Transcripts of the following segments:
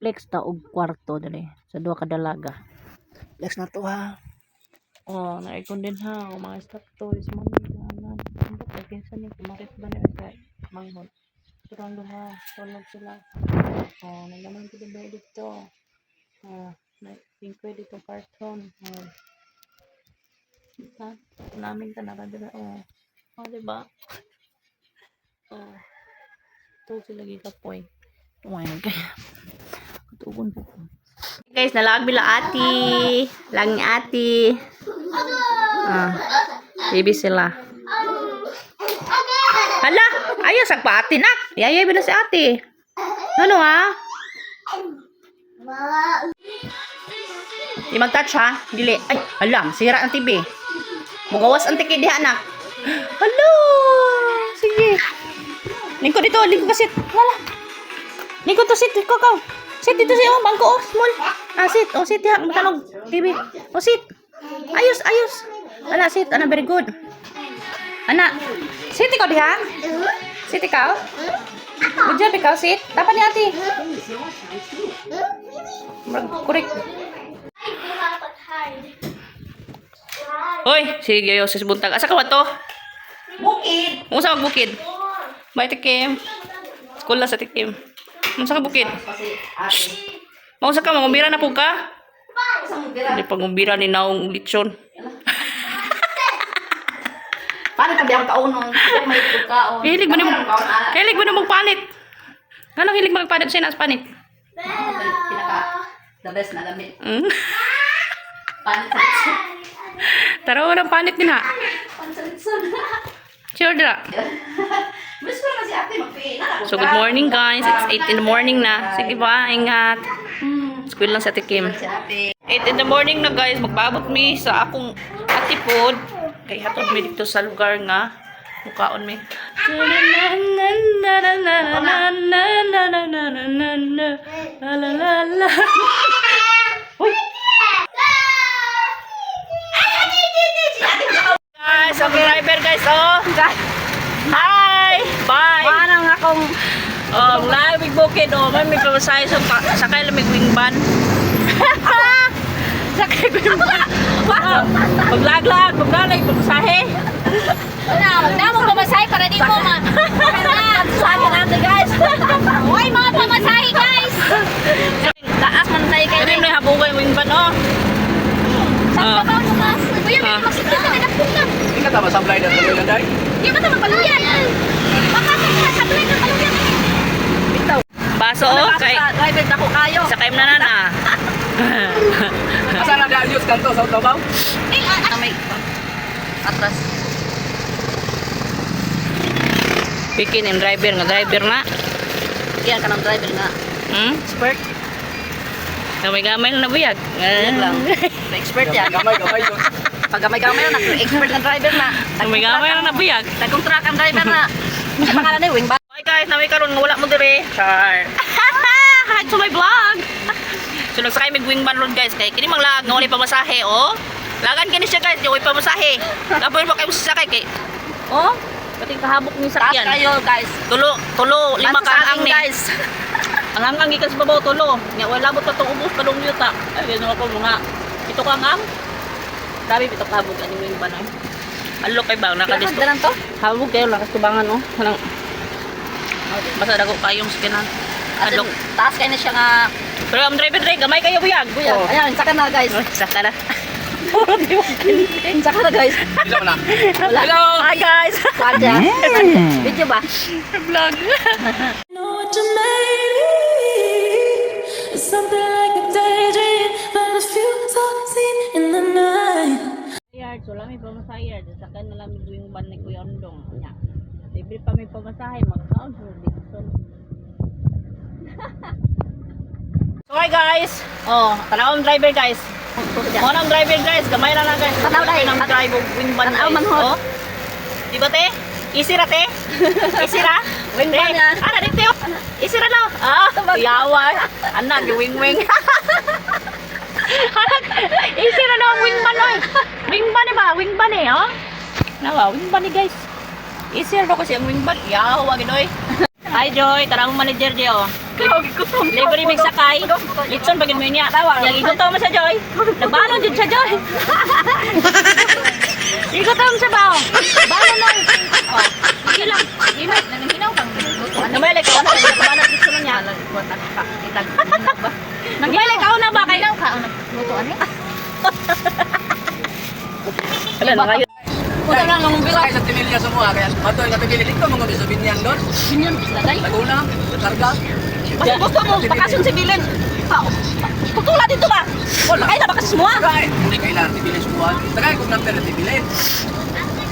flex ta og kwarto dali sa duha ka dalaga. Flex na to ha. Oh, na-aircon din ha. O mga stock toys man ganan. Ambot kay kinsa ni kumarit ba ni kay manghod. Turang duha, tulog sila. Oh, naglaman ko din dito. Oh, na-pink dito carton. Oh. Ha? Namin ka nakadira. Oh. Oh, diba? Oh. Ito sila gikapoy. Tumayan kaya. Katugon po. Guys, nalawag bila ati. Lang ati. Ah. Baby sila. Hala! Ayaw, sagpa ati nak. Yayay bila si ati. Ano ha? Di mag-touch ha? Dili. Ay, alam. Sira ang TV. Mugawas ang tiki diha anak. Hello! Sige. Lingko dito. Lingko ka sit. Lala. Lingko to sit. Lingko ka. Sit dito siya. Bangko oh. Small. Ah, sit. Oh, sit diha. Matanog. TV. Oh, sit. Ayos, ayos. Ana, sit. Ana, very good. Ana. Sit ikaw diha. Sit ikaw. Good job ikaw. Sit. Dapat ni ate. Correct. Hoy, sige yo sis buntag. Asa ka ba to? Bukid. Unsa magbukid? Bay tikim. Skula sa tikim. Unsa ka bukid? Mausa ka mangumbira na pug ka? Di pangumbira ni naong lechon. Paano ka biyang kaunon? May pagkaon. Hilig mo na magpanit. Anong hilig magpanit siya nas panit? Pinaka the best na gamit. Panit. Tara ng panit din ha. Sure dra. Mas ko na si ate magpina. So good morning guys. It's 8 in the morning na. Sige ba, ingat. School lang sa tikim. 8 in the morning na guys. Magbabot mi sa akong atipod. Kay hatod mi dito sa lugar nga. Mukaon mi. Uy! Guys, okay driver guys, oh. Hi! Bye! Parang akong Live big bukid, oh. May pamasahe sa sakay lang may wingban. Sakay wingban. Paglaglag, paglalay, pamasahe. wala, magdamong pamasahe para di mo ma. Sabi natin guys. Uy, mga pamasahe guys. Taas man tayo kayo. Pwede mo na habugan yung wingban, oh. Sa babaw mo ka. Kuya, may magsikita na nagpun ka. Hindi ka tama sablay na tuloy na dahil? Di ba tama paluyan? Makasok ka, sablay na paluyan. Bitaw. Baso, oh. Kay, Driver ako kayo. sakay mo na na. Asa na dahil news kanto sa Utabaw? May atras. Bikin yung driver na. Yan ka ng driver nga. Expert. Gamay-gamay lang nabuyag. Yan lang. Expert yan. Gamay yun. Pag gamay-gamay na, expert ng driver na. Gamay-gamay lang nabuyag. Tagong truck ang driver na. Ang pangalan na wing ba? Okay guys, naway karon nga wala mo dire. Char. Hi to my vlog. So nagsakay mig wingman ron guys kay kini manglag nga wala pamasahe oh. Lagan kini siya guys, di wala pamasahe. Dapat mo kayo sasakay kay. Oh, pati kahabok ni Taas sakyan. kayo guys. Tulo, lima Basta sa ka akin, ang guys. Ang hanggang gikan sa babaw tulo. Nya wala labot pa tong ubos padung yuta. Ay gano ako mga ito ka ang. Dami pito kahabog ani wingman ay. Alo kay bang nakadisto. Dalan to? Habog kayo lakas tubangan oh. Kanang basta dago kayong skinan. Adlok. Taas kayo na siya nga. Pero ang driver gamay kayo buyag. Kuya, ayan, saka na guys. Saka na. Puro di mo Saka na guys. Hindi mo na. Wala. Hello! Hi guys! Sadya. Video ba? Vlog. Know what you made me. It's something like a daydream, but a few thoughts seen in the night. Yard, so lang may pamasahe yard. Saka na lang may yung ban ni Kuya Ondong. Libre pa may pamasahe. Mag-sound for Dixon. So hi guys! Oh, tanawang driver guys. Tanawang driver guys. Gamay lang na guys. Tanaw dahil. Ng driver wing ban Tanaw guys. man ho. Oh. Di ba te? Easy ra te? Easy ra? Wing ban Te, yan. Ana dito. Easy ra no? Ah, yawa. Ana gi wing wing. Easy ra no wing ban oy. Wing ban ba? Wing ban eh, oh. Nawa, wing ban ni guys. Easy ra kasi ang wing ban. Yawa gid oy. Hi Joy, tarang manager Joy. Libre mig sakay. Litson pagin mo niya. Yang igutom mo sa Joy. Nagbalon din sa Joy. Igutom sa bao. Balon lang. Oh, sige lang. Gimit, nanghinaw kang lutuan. Namalay ka na, kabanat dito na niya. Namalay ka na ba kay lutuan ni? Wala na kayo. Punta lang ng umpisa sa Timilya semua kaya matoy na Timilya dito mga bisa binyan doon. Binyan isla day. Laguna, Targa. Basta gusto mo bakasyon sa Bilin. Pagtula dito ba? Wala kayo na ba kasi semua? Right. Hindi kailangan Timilya semua. Tagay kung number na Timilya.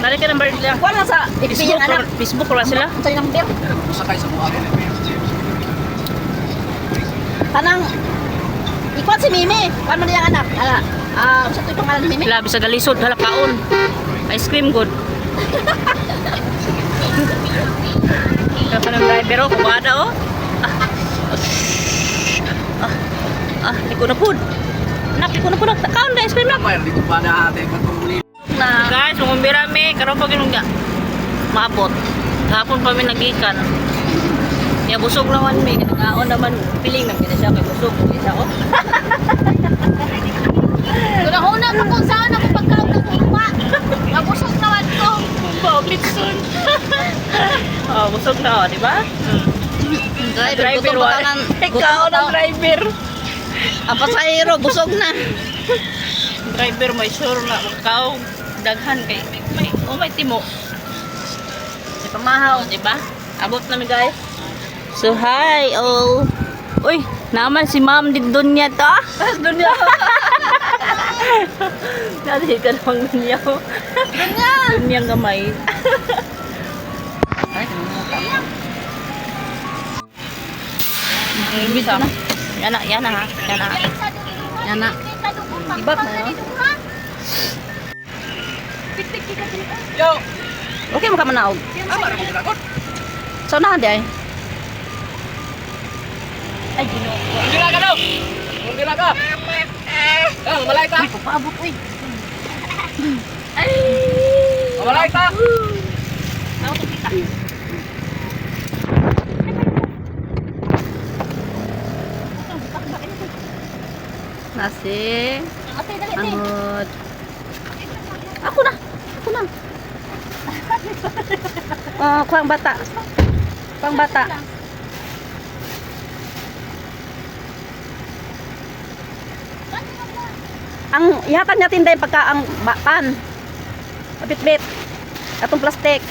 Nari ka number nila. Wala sa Facebook wala sila. Sa number. Sakay sa mga Tanang ikot si Mimi. Kan man yang anak. Ala. Sa to pangalan ni Mimi. Labi sa galisod, halakaon. Ice cream good. Kaya ng driver oh, kumada oh. Liko na po. Nak, liko na po. Kaon na ice cream na. Mayroon dito pa na ating pagpumuli. Guys, mumbira mi. Karoon pa ginungga. Maabot. Kahapon pa mi nagikan. Ya busog naman mi. Kinakaon naman. Piling na kita siya kay busog. Isa ko. Una ko kung saan ako pagkaon ng tuwa. Nabusog naman ko. Paublit soon. Oh, busog na oh, di ba? Driver wala. Ikaw ang driver. Ang pasahero busog na. Driver may sure na ikaw daghan kay may timo. Di pamahaw. Di ba? Abot namin guys. So hi all. Uy, naman si Ma'am di dunya to. Dunya. Dati ka namang dunya. Dunya. Dunyang gamay. Ay, Bisa. Yan na ha. Yan na. yan na. Ibak na yun. Yo! Okay mo ka manaog. Tama na kong lagot. So na di ay. Ay, Ginoo. Mundila ka daw! Mundila ka! Malay ta! Paabot uy. Malay ta! Nasi. Ate, dali. Angot. Ako na. Kuang bata. Kuang bata. Ang ihatan niya tinday pagka ang pan. Bit-bit. Atong plastic.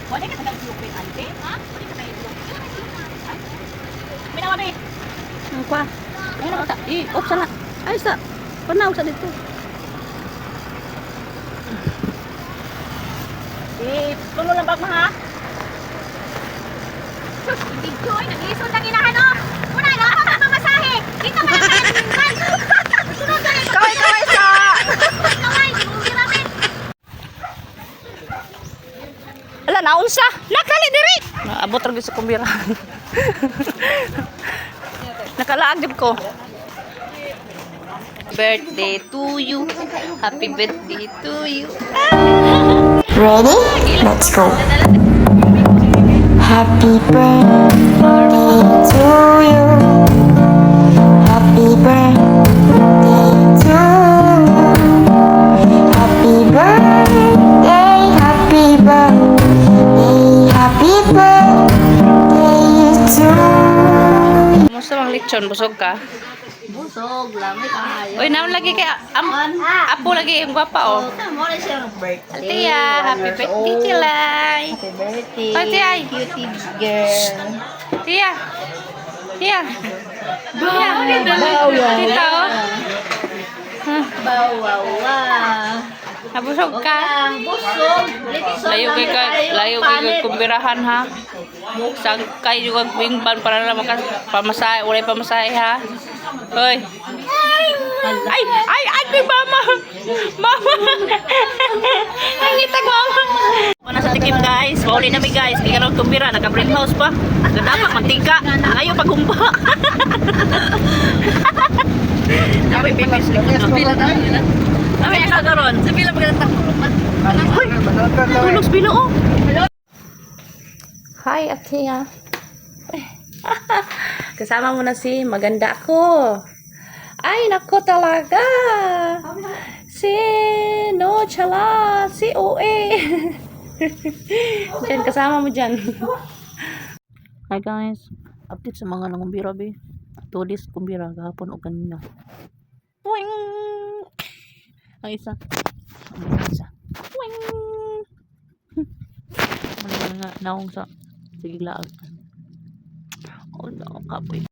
Wala ka nag-lupin, ante? Ha? Wala ka nag-lupin? Minawabi. Ang kwa. Ayun na off sana. Ay sa. Panaw sa dito. Puno ng bag mo ha? Hindi Joy, nag-iisod na ginahano. Muna, ako ka mamasahe. Dito ka lang minsan. Sunod ka rin. Kaway sa. Kaway, ginumiramin. Ala, naunsa. Nakali diri. Naabot ra gyud sa kumbira. Nakalaagib ko. Birthday to you. Happy birthday to you. Ready? Let's go. Happy birthday to you. Happy birthday to you. Happy birthday, happy birthday, happy birthday to you. Musta mang lechon busog ka? Busog, lamig kayo. Uy, naon lagi kay apo lagi yung gwapa oh. Mo na siyang birthday. Tia, happy birthday Tilay. Happy birthday. Oh, Tia. Cutie girl. Tia. Tia. Tia. Tita oh. Bawawa. Nabusog ka. Busog. Layo kay kumbirahan ha. Sangkay yung wingban para na pamasahe, ulay pamasahe ha. Hoy. Ay, mama. Mama. Ang itag mama. Mana sa tikim guys. Mauli na mi guys. Di ka lang kumbira, naka-break house pa. Ganda pa mantika. Ayaw pagumba. Sabi pipis ko. Pila na. Sabi ka karon. Sa pila magandang tulog man. Tulog bilo oh. Hi, Akia. Kasama mo na si maganda ako. Ay, nako talaga. Si Nochala, si OA. Diyan, kasama mo dyan. Hi guys. Update sa mga nangumbira, be. Tudis kumbira, gahapon o kanina. Wing! Ang isa. Wing! Mga naong sa siglaag. Oh no, kapoy.